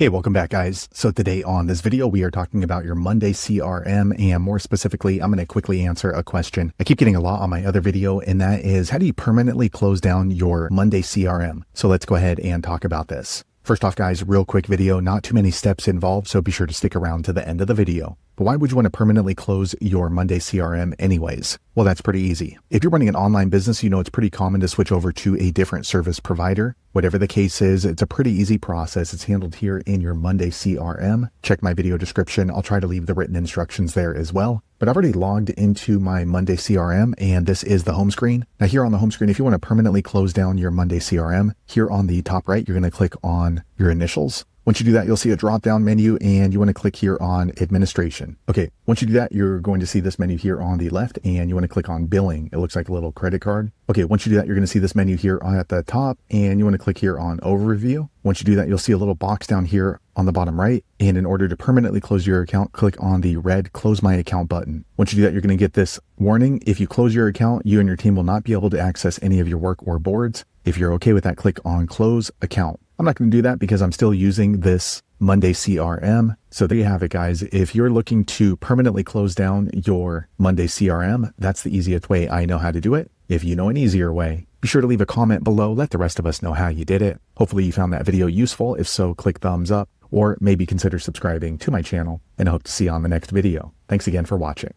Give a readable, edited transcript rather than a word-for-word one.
Hey, welcome back, guys. So today on this video, we are talking about your Monday CRM, and more specifically, I'm going to quickly answer a question I keep getting a lot on my other video, and that is, how do you permanently close down your Monday CRM? So let's go ahead and talk about this. First off, guys, real quick video, not too many steps involved, so be sure to stick around to the end of the video. But why would you want to permanently close your Monday CRM anyways? Well, that's pretty easy. If you're running an online business, you know it's pretty common to switch over to a different service provider. Whatever the case is, it's a pretty easy process. It's handled here in your Monday CRM. Check my video description. I'll try to leave the written instructions there as well. But I've already logged into my Monday CRM, and this is the home screen. Now here on the home screen, if you want to permanently close down your Monday CRM, here on the top right, you're going to click on your initials. Once you do that, you'll see a drop-down menu, and you want to click here on administration. Okay, once you do that, you're going to see this menu here on the left, and you want to click on billing. It looks like a little credit card. Okay, once you do that, you're going to see this menu here at the top, and you want to click here on overview. Once you do that, you'll see a little box down here on the bottom right, and in order to permanently close your account, click on the red close my account button. Once you do that, you're going to get this warning. If you close your account, you and your team will not be able to access any of your work or boards. If you're okay with that, click on close account. I'm not going to do that because I'm still using this Monday CRM. So there you have it, guys. If you're looking to permanently close down your Monday CRM, that's the easiest way I know how to do it. If you know an easier way, be sure to leave a comment below. Let the rest of us know how you did it. Hopefully you found that video useful. If so, click thumbs up or maybe consider subscribing to my channel, and I hope to see you on the next video. Thanks again for watching.